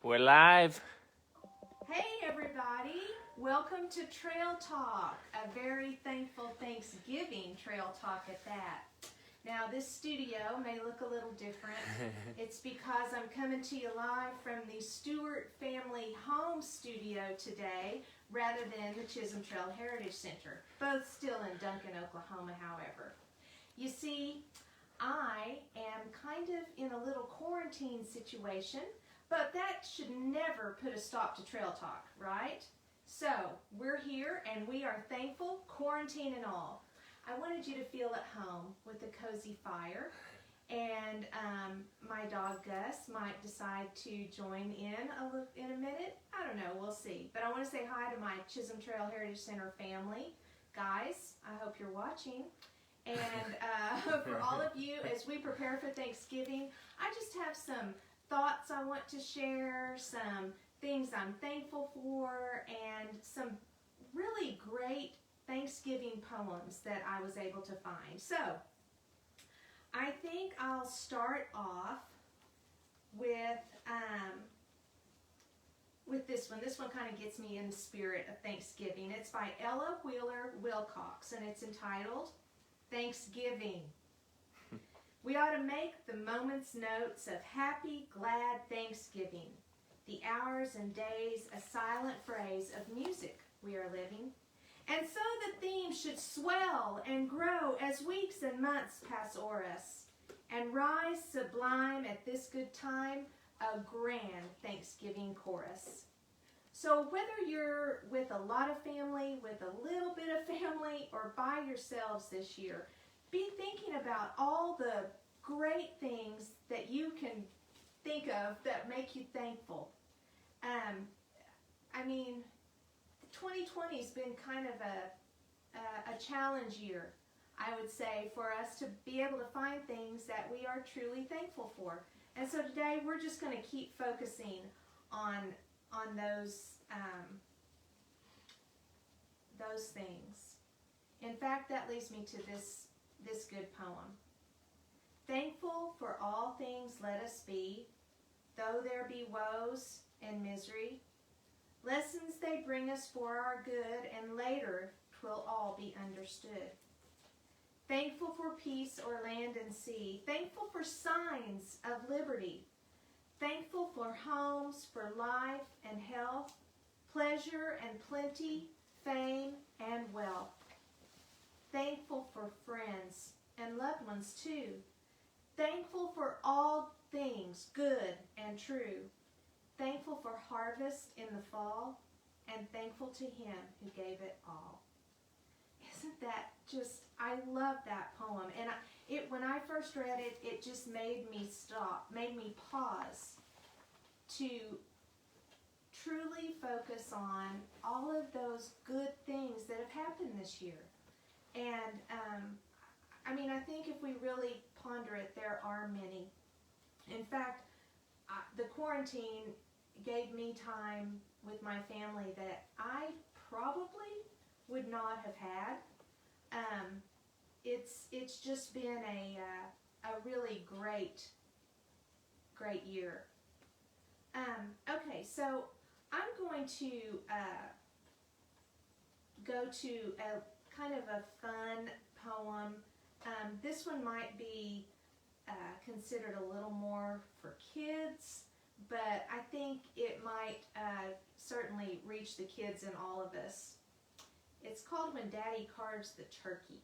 We're live. Hey everybody, welcome to Trail Talk, a very thankful Thanksgiving Trail Talk at that. Now this studio may look a little different. It's because I'm coming to you live from the Stewart Family Home Studio today rather than the Chisholm Trail Heritage Center, both still in Duncan, Oklahoma, however. You see, I am kind of in a little quarantine situation, but that should never put a stop to Trail Talk, right? So, we're here and we are thankful, quarantine and all. I wanted you to feel at home with a cozy fire, and my dog Gus might decide to join in a minute. I don't know, we'll see. But I want to say hi to my Chisholm Trail Heritage Center family. Guys, I hope you're watching. And for all of you, as we prepare for Thanksgiving, I just have some thoughts I want to share, some things I'm thankful for, and some really great Thanksgiving poems that I was able to find. So, I think I'll start off with this one. This one kind of gets me in the spirit of Thanksgiving. It's by Ella Wheeler Wilcox, and it's entitled Thanksgiving. We ought to make the moment's notes of happy, glad Thanksgiving, the hours and days a silent phrase of music we are living. And so the theme should swell and grow as weeks and months pass o'er us, and rise sublime at this good time, a grand Thanksgiving chorus. So whether you're with a lot of family, with a little bit of family, or by yourselves this year, be thinking about all the great things that you can think of that make you thankful. 2020's been kind of a challenge year, I would say, for us to be able to find things that we are truly thankful for. And so today we're just going to keep focusing on those things. In fact, that leads me to this good poem. Thankful for all things let us be, though there be woes and misery. Lessons they bring us for our good, and later 'twill all be understood. Thankful for peace o'er land and sea, thankful for signs of liberty, thankful for homes, for life and health, pleasure and plenty, fame and wealth. Thankful for friends and loved ones too, thankful for all things good and true, thankful for harvest in the fall, and thankful to Him who gave it all. Isn't that just, I love that poem. And when I first read it, it just made me stop, made me pause to truly focus on all of those good things that have happened this year. And I think if we really ponder it, there are many. In fact, the quarantine gave me time with my family that I probably would not have had. It's just been a really great year. Okay, so I'm going to go to a kind of a fun poem. This one might be considered a little more for kids, but I think it might certainly reach the kids in all of us. It's called When Daddy Carves the Turkey.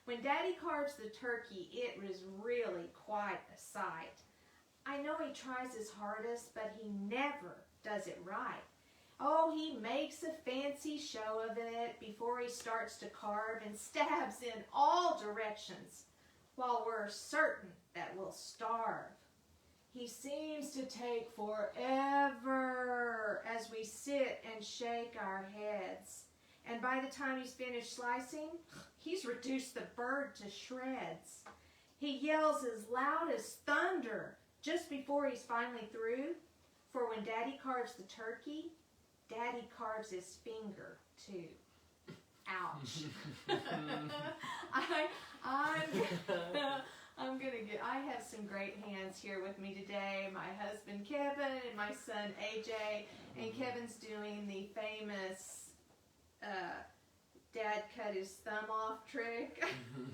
When Daddy carves the turkey, it was really quite a sight. I know he tries his hardest, but he never does it right. Oh, he makes a fancy show of it before he starts to carve and stabs in all directions, while we're certain that we'll starve. He seems to take forever as we sit and shake our heads. And by the time he's finished slicing, he's reduced the bird to shreds. He yells as loud as thunder just before he's finally through. For when Daddy carves the turkey, Daddy carves his finger too. Ouch. I have some some great hands here with me today. My husband Kevin and my son AJ. And Kevin's doing the famous dad cut his thumb off trick.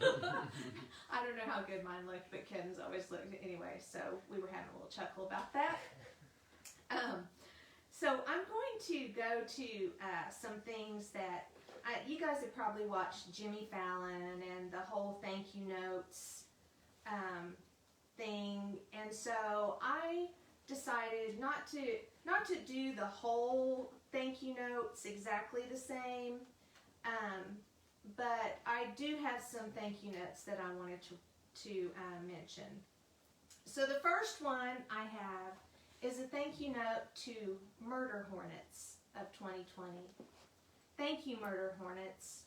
I don't know how good mine looked, but Kevin's always looked anyway, so we were having a little chuckle about that. So I'm going to go to some things that you guys have probably watched Jimmy Fallon and the whole thank you notes thing, and so I decided not to do the whole thank you notes exactly the same, but I do have some thank you notes that I wanted to mention. So the first one I have is a thank you note to Murder Hornets of 2020. Thank you, Murder Hornets,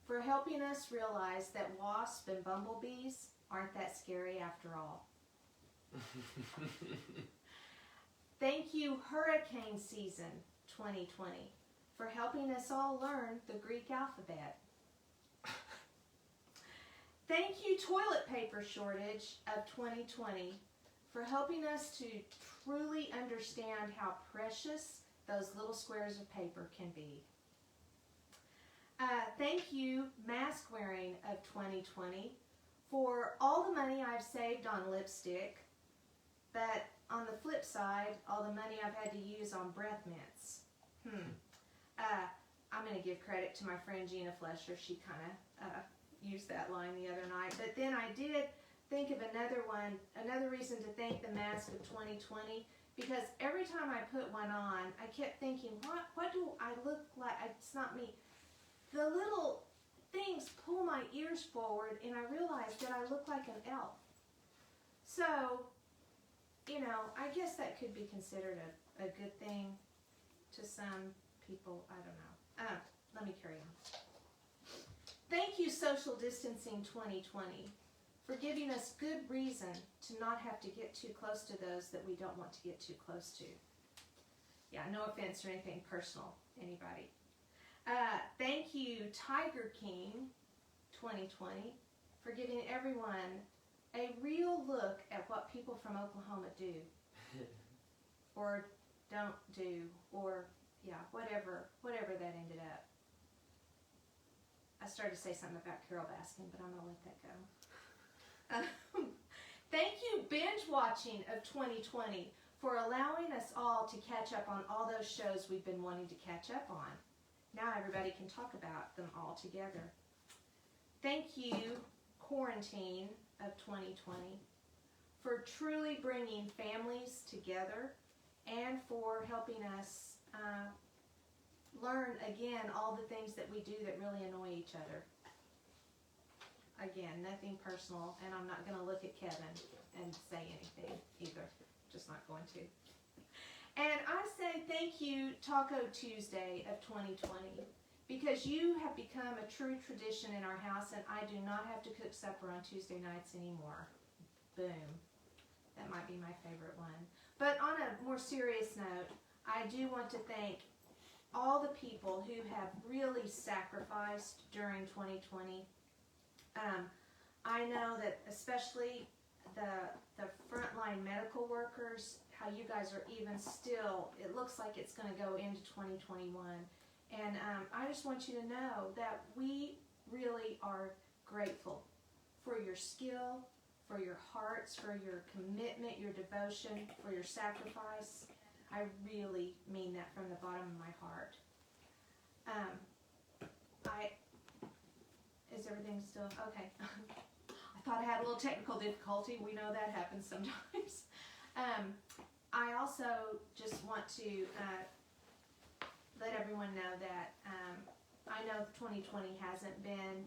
for helping us realize that wasps and bumblebees aren't that scary after all. Thank you, Hurricane Season 2020, for helping us all learn the Greek alphabet. Thank you, Toilet Paper Shortage of 2020, for helping us to truly understand how precious those little squares of paper can be. Thank you, Mask Wearing of 2020, for all the money I've saved on lipstick, but on the flip side, all the money I've had to use on breath mints. I'm going to give credit to my friend Gina Flesher. She kind of used that line the other night. But then I did think of another reason to thank the Mask of 2020, because every time I put one on, I kept thinking, what do I look like? It's not me. The little things pull my ears forward, and I realized that I look like an elf. So, you know, I guess that could be considered a good thing to some people. I don't know. Let me carry on. Thank you, Social Distancing 2020, for giving us good reason to not have to get too close to those that we don't want to get too close to. Yeah, no offense or anything personal, anybody. Thank you, Tiger King 2020, for giving everyone a real look at what people from Oklahoma do, or don't do, or yeah, whatever that ended up. I started to say something about Carol Baskin, but I'm going to let that go. Thank you, Binge Watching of 2020, for allowing us all to catch up on all those shows we've been wanting to catch up on. Now everybody can talk about them all together. Thank you, Quarantine of 2020, for truly bringing families together and for helping us learn again all the things that we do that really annoy each other. Again, nothing personal, and I'm not going to look at Kevin and say anything either. Just not going to. And I say thank you, Taco Tuesday of 2020, because you have become a true tradition in our house, and I do not have to cook supper on Tuesday nights anymore. Boom. That might be my favorite one. But on a more serious note, I do want to thank all the people who have really sacrificed during 2020. I know that especially the frontline medical workers, how you guys are even still, it looks like it's going to go into 2021. And I just want you to know that we really are grateful for your skill, for your hearts, for your commitment, your devotion, for your sacrifice. I really mean that from the bottom of my heart. Is everything still okay? I thought I had a little technical difficulty. We know that happens sometimes. I also just want to let everyone know that I know 2020 hasn't been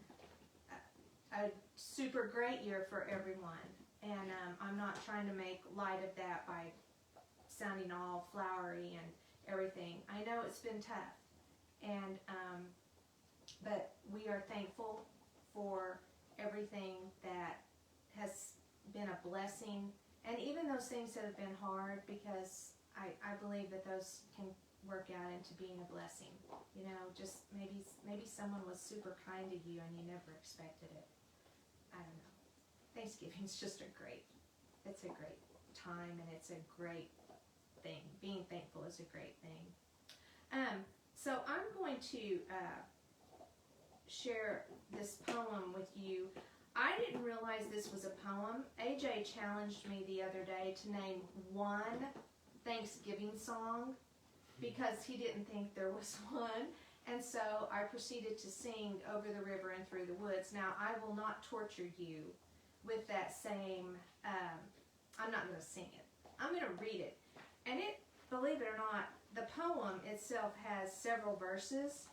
a super great year for everyone, and I'm not trying to make light of that by sounding all flowery and everything. I know it's been tough, and but we are thankful for everything that has been a blessing, and even those things that have been hard, because I believe that those can work out into being a blessing. You know, just maybe someone was super kind to you and you never expected it. I don't know. Thanksgiving's just a great it's a great time, and it's a great thing. Being thankful is a great thing. So I'm going to share this poem with you. I didn't realize this was a poem. AJ challenged me the other day to name one Thanksgiving song because he didn't think there was one. And so I proceeded to sing Over the River and Through the Woods. Now, I will not torture you with that same, I'm not going to sing it. I'm going to read it. And it, believe it or not, the poem itself has several verses.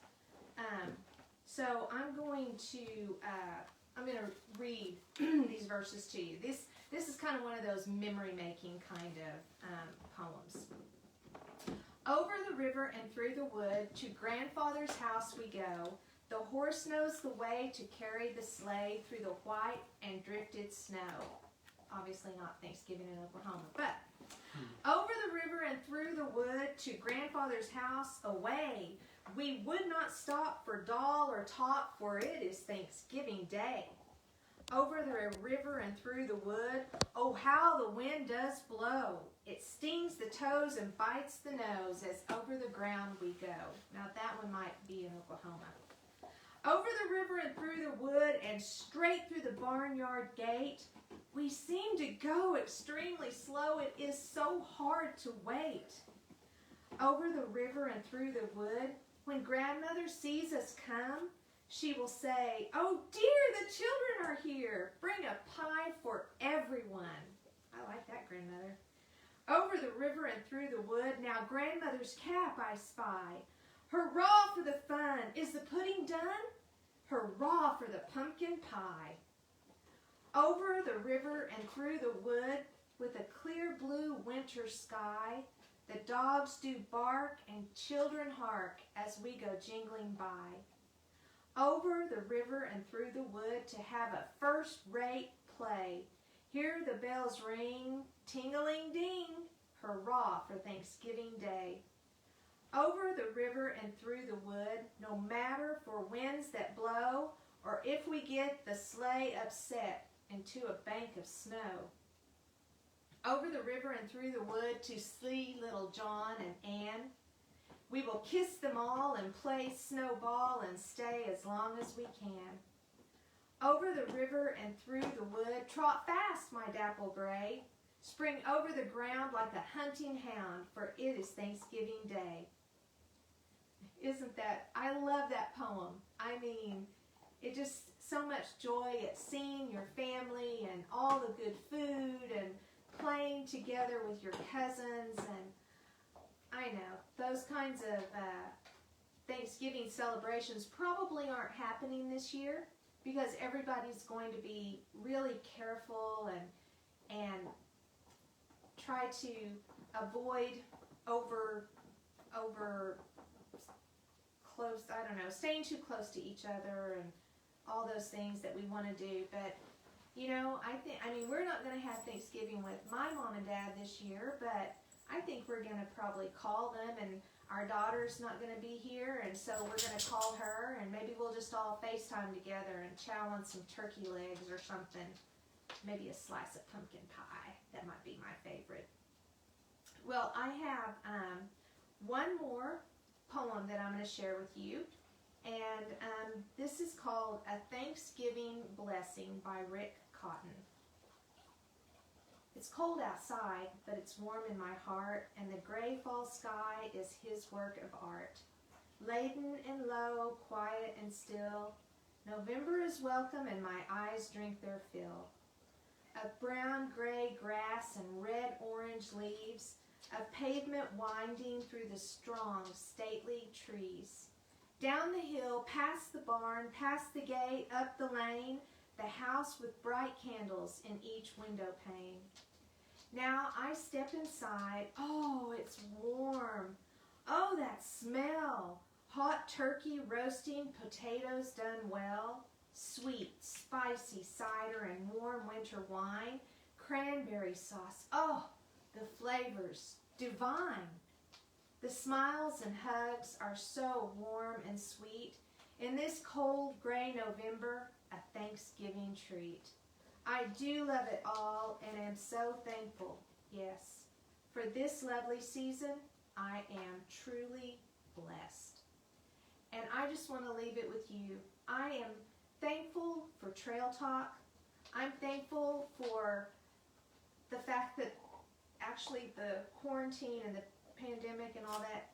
So I'm going to read these verses to you. This is kind of one of those memory-making kind of poems. Over the river and through the wood, to grandfather's house we go. The horse knows the way to carry the sleigh through the white and drifted snow. Obviously not Thanksgiving in Oklahoma, but over the river and through the wood, to grandfather's house away. We would not stop for doll or talk, for it is Thanksgiving Day. Over the river and through the wood, oh how the wind does blow. It stings the toes and bites the nose as over the ground we go. Now that one might be in Oklahoma. Over the river and through the wood and straight through the barnyard gate, we seem to go extremely slow. It is so hard to wait. Over the river and through the wood, when grandmother sees us come, she will say, oh dear, the children are here. Bring a pie for everyone. I like that, grandmother. Over the river and through the wood, now grandmother's cap I spy. Hurrah for the fun. Is the pudding done? Hurrah for the pumpkin pie. Over the river and through the wood, with a clear blue winter sky, the dogs do bark and children hark as we go jingling by. Over the river and through the wood to have a first-rate play. Hear the bells ring, ting-a-ling-ding, hurrah for Thanksgiving Day. Over the river and through the wood, no matter for winds that blow, or if we get the sleigh upset into a bank of snow. Over the river and through the wood to see little John and Anne. We will kiss them all and play snowball and stay as long as we can. Over the river and through the wood, trot fast, my dapple gray. Spring over the ground like a hunting hound, for it is Thanksgiving Day. Isn't that, I love that poem. I mean, it just so much joy at seeing your family and all the good food and playing together with your cousins. And I know, those kinds of Thanksgiving celebrations probably aren't happening this year because everybody's going to be really careful and try to avoid over close, I don't know, staying too close to each other and all those things that we want to do. But, you know, I mean, we're not going to have Thanksgiving with my mom and dad this year, but I think we're going to probably call them, and our daughter's not going to be here, and so we're going to call her, and maybe we'll just all FaceTime together and chow on some turkey legs or something. Maybe a slice of pumpkin pie. That might be my favorite. Well, I have one more poem that I'm going to share with you, and this is called A Thanksgiving Blessing by Rick Cotton. It's cold outside, but it's warm in my heart, and the gray fall sky is his work of art. Laden and low, quiet and still, November is welcome and my eyes drink their fill. Of brown-gray grass and red-orange leaves, of pavement winding through the strong, stately trees. Down the hill, past the barn, past the gate, up the lane, the house with bright candles in each window pane. Now I step inside. Oh, it's warm. Oh, that smell. Hot turkey roasting, potatoes done well. Sweet, spicy cider and warm winter wine. Cranberry sauce. Oh, the flavors. Divine. The smiles and hugs are so warm and sweet. In this cold, gray November, a Thanksgiving treat. I do love it all and am so thankful, yes. For this lovely season, I am truly blessed. And I just want to leave it with you. I am thankful for Trail Talk. I'm thankful for the fact that actually the quarantine and the pandemic and all that,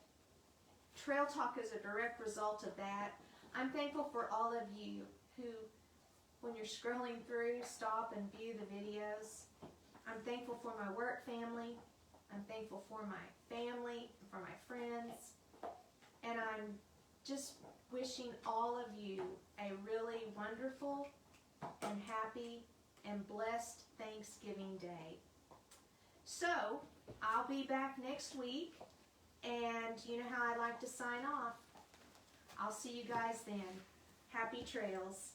Trail Talk is a direct result of that. I'm thankful for all of you who, when you're scrolling through, stop and view the videos. I'm thankful for my work family. I'm thankful for my family, for my friends. And I'm just wishing all of you a really wonderful and happy and blessed Thanksgiving Day. So, I'll be back next week, and you know how I like to sign off. I'll see you guys then. Happy trails.